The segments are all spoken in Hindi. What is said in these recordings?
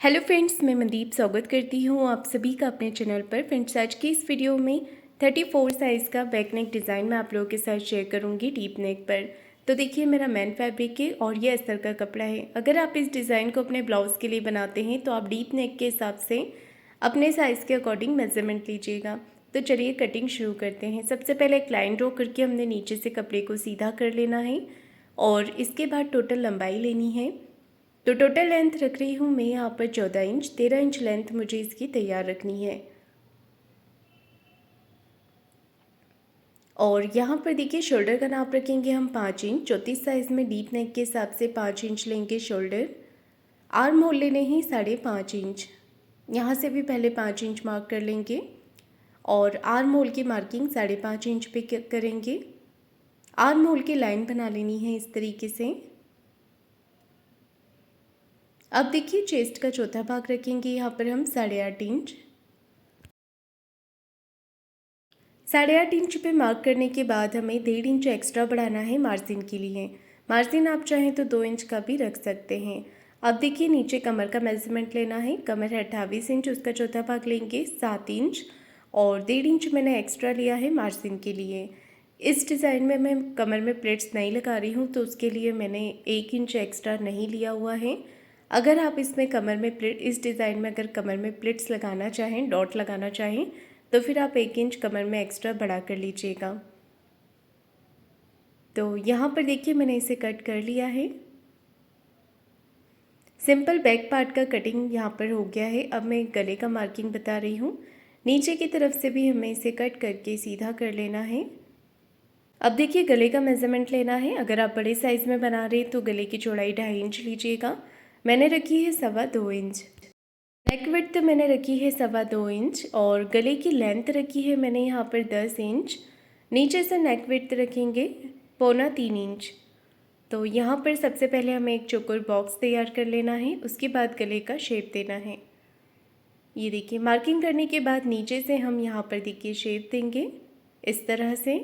हेलो फ्रेंड्स, मैं मनदीप स्वागत करती हूँ आप सभी का अपने चैनल पर। फ्रेंड्स, आज की इस वीडियो में 34 साइज़ का बैक नेक डिज़ाइन मैं आप लोगों के साथ शेयर करूँगी डीप नेक पर। तो देखिए, मेरा मैन फैब्रिक है और ये अस्तर का कपड़ा है। अगर आप इस डिज़ाइन को अपने ब्लाउज़ के लिए बनाते हैं तो आप डीप नेक के हिसाब से अपने साइज़ के अकॉर्डिंग मेजरमेंट लीजिएगा। तो चलिए कटिंग शुरू करते हैं। सबसे पहले एक लाइन ड्रॉ करके हमने नीचे से कपड़े को सीधा कर लेना है और इसके बाद टोटल लंबाई लेनी है। तो टोटल लेंथ रख रही हूँ मैं यहाँ पर 14 इंच। 13 इंच लेंथ मुझे इसकी तैयार रखनी है। और यहाँ पर देखिए, शोल्डर का नाप रखेंगे हम 5 इंच। 34 साइज़ में डीप नेक के हिसाब से 5 इंच लेंगे शोल्डर। आर्म होल लेने ही 5.5 इंच। यहाँ से भी पहले 5 इंच मार्क कर लेंगे और आर्म होल की मार्किंग 5.5 इंच पे करेंगे। आर्म होल की लाइन बना लेनी है इस तरीके से। अब देखिए, चेस्ट का चौथा भाग रखेंगे यहाँ पर हम 8.5 इंच। 8.5 इंच पे मार्क करने के बाद हमें 1.5 इंच एक्स्ट्रा बढ़ाना है मार्जिन के लिए। मार्जिन आप चाहें तो 2 इंच का भी रख सकते हैं। अब देखिए, नीचे कमर का मेजरमेंट लेना है। कमर है 28 इंच, उसका चौथा भाग लेंगे 7 इंच और 1.5 इंच मैंने एक्स्ट्रा लिया है मार्जिन के लिए। इस डिज़ाइन में मैं कमर में प्लेट्स नहीं लगा रही हूँ तो उसके लिए मैंने 1 इंच एक्स्ट्रा नहीं लिया हुआ है। अगर आप इसमें कमर में प्लेट इस डिज़ाइन में अगर कमर में प्लेट्स लगाना चाहें, डॉट लगाना चाहें, तो फिर आप 1 इंच कमर में एक्स्ट्रा बढ़ा कर लीजिएगा। तो यहाँ पर देखिए, मैंने इसे कट कर लिया है। सिंपल बैक पार्ट का कटिंग यहाँ पर हो गया है। अब मैं गले का मार्किंग बता रही हूँ। नीचे की तरफ से भी हमें इसे कट करके सीधा कर लेना है। अब देखिए, गले का मेज़रमेंट लेना है। अगर आप बड़े साइज़ में बना रहे हैं तो गले की चौड़ाई 2.5 इंच लीजिएगा। मैंने रखी है 2.25 इंच। नेक विड्थ मैंने रखी है 2.25 इंच और गले की लेंथ रखी है मैंने यहाँ पर 10 इंच। नीचे से नेक विड्थ रखेंगे 2.25 इंच। तो यहाँ पर सबसे पहले हमें एक चौकोर बॉक्स तैयार कर लेना है। उसके बाद गले का शेप देना है। ये देखिए, मार्किंग करने के बाद नीचे से हम यहाँ पर देखिए शेप देंगे इस तरह से।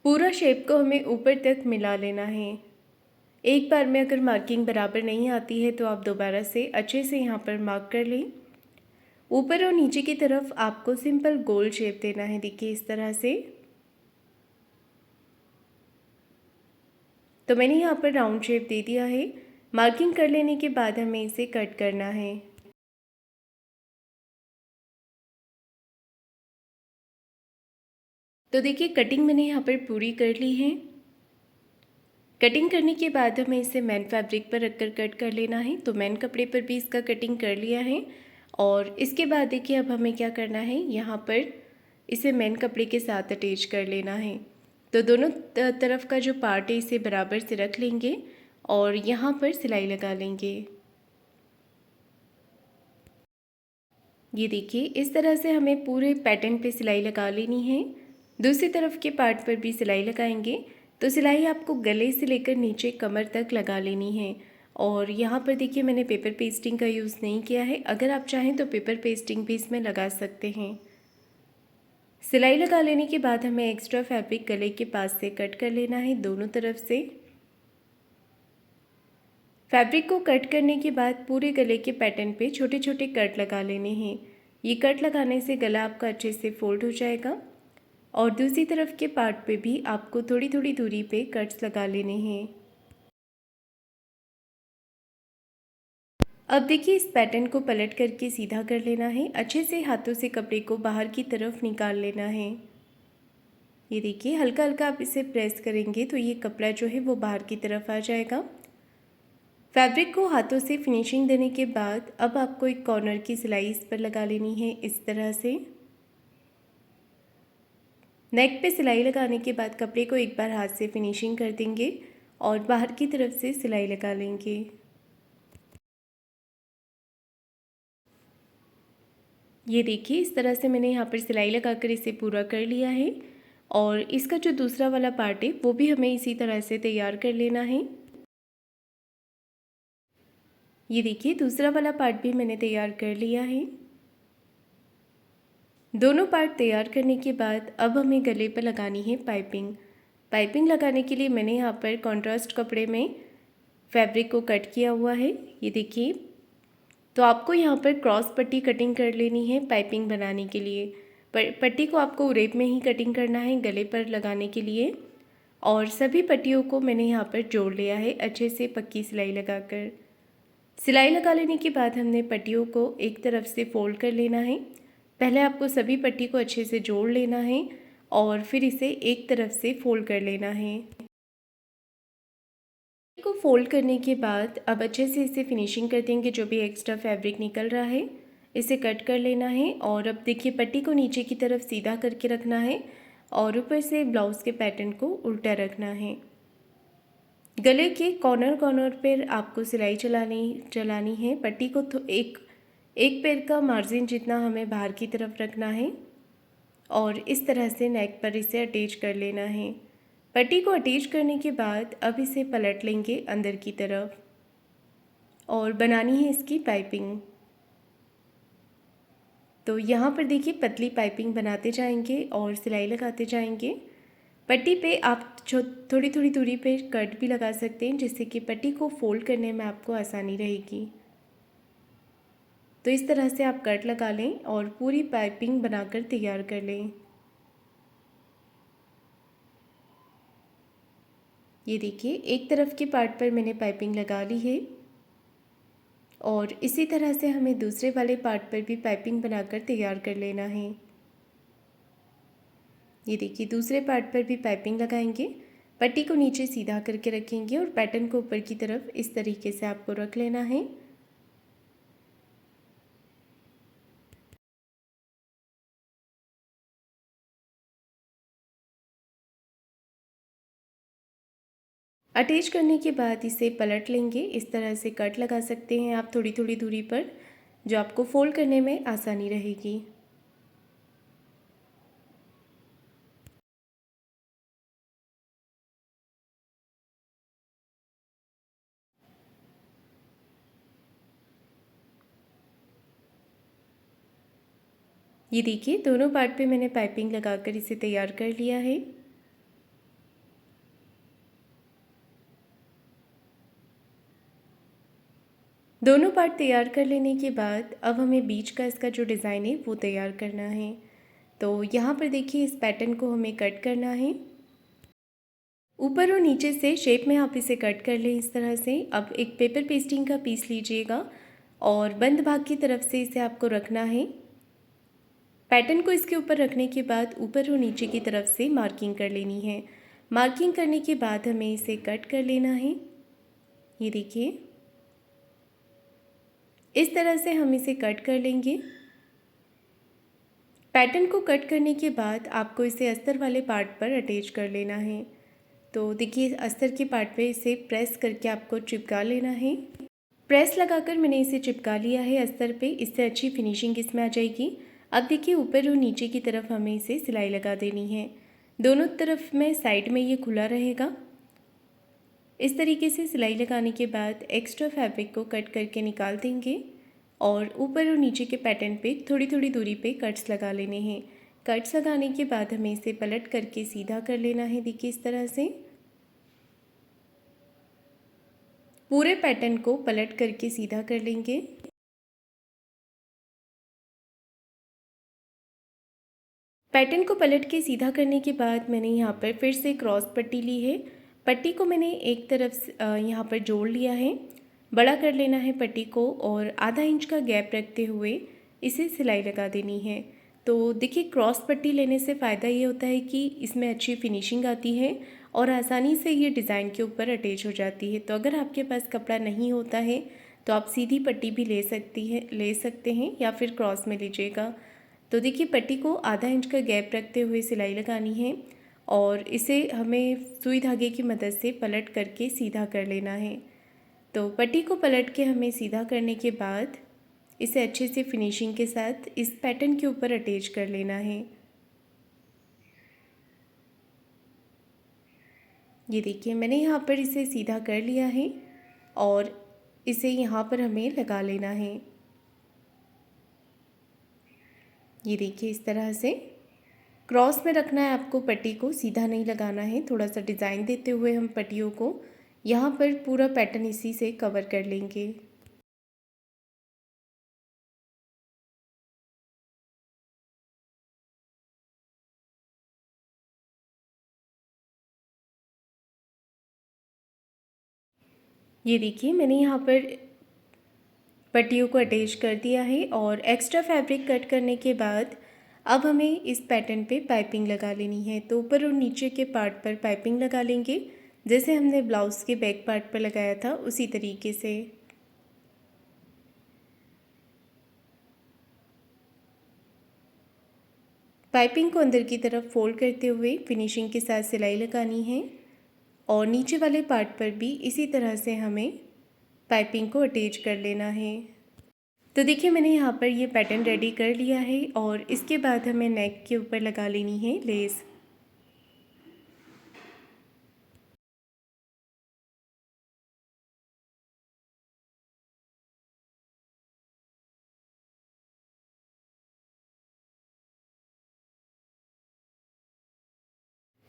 पूरा शेप को हमें ऊपर तक मिला लेना है। एक बार में अगर मार्किंग बराबर नहीं आती है तो आप दोबारा से अच्छे से यहाँ पर मार्क कर लें। ऊपर और नीचे की तरफ आपको सिंपल गोल शेप देना है। देखिए इस तरह से। तो मैंने यहाँ पर राउंड शेप दे दिया है। मार्किंग कर लेने के बाद हमें इसे कट करना है। तो देखिए, कटिंग मैंने यहाँ पर पूरी कर ली है। कटिंग करने के बाद हमें इसे मैन फैब्रिक पर रखकर कट कर लेना है। तो मैन कपड़े पर भी इसका कटिंग कर लिया है। और इसके बाद देखिए, अब हमें क्या करना है, यहाँ पर इसे मैन कपड़े के साथ अटैच कर लेना है। तो दोनों तरफ का जो पार्ट है इसे बराबर से रख लेंगे और यहाँ पर सिलाई लगा लेंगे। ये देखिए, इस तरह से हमें पूरे पैटर्न पे सिलाई लगा लेनी है। दूसरी तरफ के पार्ट पर भी सिलाई लगाएंगे। तो सिलाई आपको गले से लेकर नीचे कमर तक लगा लेनी है। और यहाँ पर देखिए, मैंने पेपर पेस्टिंग का यूज़ नहीं किया है। अगर आप चाहें तो पेपर पेस्टिंग भी इसमें लगा सकते हैं। सिलाई लगा लेने के बाद हमें एक्स्ट्रा फैब्रिक गले के पास से कट कर लेना है दोनों तरफ से। फैब्रिक को कट करने के बाद पूरे गले के पैटर्न पे छोटे छोटे कट लगा लेने हैं। ये कट लगाने से गला आपका अच्छे से फोल्ड हो जाएगा। और दूसरी तरफ के पार्ट पे भी आपको थोड़ी थोड़ी दूरी पे कट्स लगा लेने हैं। अब देखिए, इस पैटर्न को पलट करके सीधा कर लेना है। अच्छे से हाथों से कपड़े को बाहर की तरफ निकाल लेना है। ये देखिए, हल्का हल्का आप इसे प्रेस करेंगे तो ये कपड़ा जो है वो बाहर की तरफ आ जाएगा। फैब्रिक को हाथों से फिनिशिंग देने के बाद अब आपको एक कॉर्नर की सिलाई इस पर लगा लेनी है इस तरह से। नेक पे सिलाई लगाने के बाद कपड़े को एक बार हाथ से फिनिशिंग कर देंगे और बाहर की तरफ से सिलाई लगा लेंगे। ये देखिए, इस तरह से मैंने यहाँ पर सिलाई लगाकर इसे पूरा कर लिया है। और इसका जो दूसरा वाला पार्ट है वो भी हमें इसी तरह से तैयार कर लेना है। ये देखिए, दूसरा वाला पार्ट भी मैंने तैयार कर लिया है। दोनों पार्ट तैयार करने के बाद अब हमें गले पर लगानी है पाइपिंग। पाइपिंग लगाने के लिए मैंने यहाँ पर कॉन्ट्रास्ट कपड़े में फैब्रिक को कट किया हुआ है, ये देखिए। तो आपको यहाँ पर क्रॉस पट्टी कटिंग कर लेनी है पाइपिंग बनाने के लिए। पट्टी को आपको उरेब में ही कटिंग करना है गले पर लगाने के लिए। और सभी पट्टियों को मैंने यहाँ पर जोड़ लिया है अच्छे से पक्की सिलाई लगाकर। सिलाई लगा लेने के बाद हमने पट्टियों को एक तरफ से फोल्ड कर लेना है। पहले आपको सभी पट्टी को अच्छे से जोड़ लेना है और फिर इसे एक तरफ से फोल्ड कर लेना है। को फोल्ड करने के बाद अब अच्छे से इसे फिनिशिंग कर देंगे। जो भी एक्स्ट्रा फैब्रिक निकल रहा है इसे कट कर लेना है। और अब देखिए पट्टी को नीचे की तरफ सीधा करके रखना है और ऊपर से ब्लाउज़ के पैटर्न को उल्टा रखना है। गले के कॉर्नर पर आपको सिलाई चलानी है। पट्टी को एक पैर का मार्जिन जितना हमें बाहर की तरफ रखना है और इस तरह से नेक पर इसे अटैच कर लेना है। पट्टी को अटैच करने के बाद अब इसे पलट लेंगे अंदर की तरफ और बनानी है इसकी पाइपिंग। तो यहाँ पर देखिए पतली पाइपिंग बनाते जाएंगे और सिलाई लगाते जाएंगे। पट्टी पे आप थोड़ी थोड़ी दूरी पे कट भी लगा सकते हैं जिससे कि पट्टी को फोल्ड करने में आपको आसानी रहेगी। तो इस तरह से आप कट लगा लें और पूरी पाइपिंग बनाकर तैयार कर लें। ये देखिए एक तरफ के पार्ट पर मैंने पाइपिंग लगा ली है और इसी तरह से हमें दूसरे वाले पार्ट पर भी पाइपिंग बनाकर तैयार कर लेना है। ये देखिए दूसरे पार्ट पर भी पाइपिंग लगाएंगे। पट्टी को नीचे सीधा करके रखेंगे और पैटर्न को ऊपर की तरफ इस तरीके से आपको रख लेना है। अटैच करने के बाद इसे पलट लेंगे। इस तरह से कट लगा सकते हैं आप थोड़ी थोड़ी दूरी पर, जो आपको फोल्ड करने में आसानी रहेगी। ये देखिए दोनों पार्ट पे मैंने पाइपिंग लगाकर इसे तैयार कर लिया है। दोनों पार्ट तैयार कर लेने के बाद अब हमें बीच का इसका जो डिज़ाइन है वो तैयार करना है। तो यहाँ पर देखिए इस पैटर्न को हमें कट करना है। ऊपर और नीचे से शेप में आप इसे कट कर लें इस तरह से। अब एक पेपर पेस्टिंग का पीस लीजिएगा और बंद भाग की तरफ से इसे आपको रखना है। पैटर्न को इसके ऊपर रखने के बाद ऊपर और नीचे की तरफ से मार्किंग कर लेनी है। मार्किंग करने के बाद हमें इसे कट कर लेना है। ये देखिए इस तरह से हम इसे कट कर लेंगे। पैटर्न को कट करने के बाद आपको इसे अस्तर वाले पार्ट पर अटैच कर लेना है। तो देखिए अस्तर के पार्ट पे इसे प्रेस करके आपको चिपका लेना है। प्रेस लगाकर मैंने इसे चिपका लिया है अस्तर पे, इससे अच्छी फिनिशिंग इसमें आ जाएगी। अब देखिए ऊपर और नीचे की तरफ हमें इसे सिलाई लगा देनी है। दोनों तरफ में साइड में ये खुला रहेगा। इस तरीके से सिलाई लगाने के बाद एक्स्ट्रा फैब्रिक को कट करके निकाल देंगे और ऊपर और नीचे के पैटर्न पे थोड़ी थोड़ी दूरी पे कट्स लगा लेने हैं। कट्स लगाने के बाद हमें इसे पलट करके सीधा कर लेना है। देखिए इस तरह से पूरे पैटर्न को पलट करके सीधा कर लेंगे। पैटर्न को पलट के सीधा करने के बाद मैंने यहाँ पर फिर से क्रॉस पट्टी ली है। पट्टी को मैंने एक तरफ से यहाँ पर जोड़ लिया है। बड़ा कर लेना है पट्टी को और आधा इंच का गैप रखते हुए इसे सिलाई लगा देनी है। तो देखिए क्रॉस पट्टी लेने से फ़ायदा ये होता है कि इसमें अच्छी फिनिशिंग आती है और आसानी से ये डिज़ाइन के ऊपर अटैच हो जाती है। तो अगर आपके पास कपड़ा नहीं होता है तो आप सीधी पट्टी भी ले सकते हैं या फिर क्रॉस में लीजिएगा। तो देखिए पट्टी को आधा इंच का गैप रखते हुए सिलाई लगानी है और इसे हमें सुई धागे की मदद से पलट करके सीधा कर लेना है। तो पट्टी को पलट के हमें सीधा करने के बाद इसे अच्छे से फिनिशिंग के साथ इस पैटर्न के ऊपर अटैच कर लेना है। ये देखिए मैंने यहाँ पर इसे सीधा कर लिया है और इसे यहाँ पर हमें लगा लेना है। ये देखिए इस तरह से क्रॉस में रखना है आपको, पट्टी को सीधा नहीं लगाना है। थोड़ा सा डिज़ाइन देते हुए हम पट्टियों को यहाँ पर पूरा पैटर्न इसी से कवर कर लेंगे। ये देखिए मैंने यहाँ पर पट्टियों को अटैच कर दिया है और एक्स्ट्रा फैब्रिक कट करने के बाद अब हमें इस पैटर्न पे पाइपिंग लगा लेनी है। तो ऊपर और नीचे के पार्ट पर पाइपिंग लगा लेंगे, जैसे हमने ब्लाउज़ के बैक पार्ट पर लगाया था उसी तरीके से। पाइपिंग को अंदर की तरफ फोल्ड करते हुए फिनिशिंग के साथ सिलाई लगानी है और नीचे वाले पार्ट पर भी इसी तरह से हमें पाइपिंग को अटैच कर लेना है। तो देखिए मैंने यहाँ पर ये पैटर्न रेडी कर लिया है और इसके बाद हमें नेक के ऊपर लगा लेनी है लेस।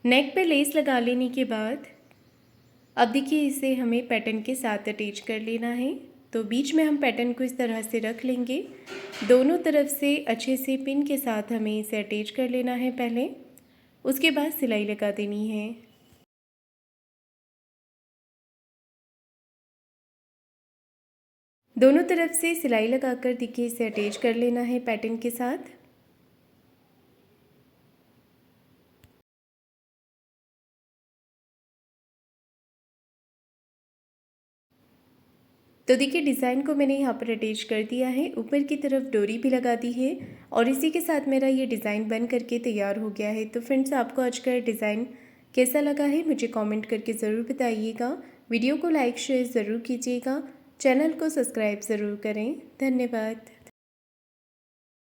नेक पे लेस लगा लेने के बाद अब देखिए इसे हमें पैटर्न के साथ अटैच कर लेना है। तो बीच में हम पैटर्न को इस तरह से रख लेंगे, दोनों तरफ से अच्छे से पिन के साथ हमें इसे अटैच कर लेना है पहले, उसके बाद सिलाई लगा देनी है। दोनों तरफ से सिलाई लगाकर देखिए इसे अटैच कर लेना है पैटर्न के साथ। तो देखिए डिज़ाइन को मैंने यहाँ पर अटैच कर दिया है, ऊपर की तरफ डोरी भी लगा दी है और इसी के साथ मेरा ये डिज़ाइन बन करके तैयार हो गया है। तो फ्रेंड्स आपको आज का डिज़ाइन कैसा लगा है मुझे कमेंट करके ज़रूर बताइएगा। वीडियो को लाइक शेयर ज़रूर कीजिएगा, चैनल को सब्सक्राइब ज़रूर करें। धन्यवाद।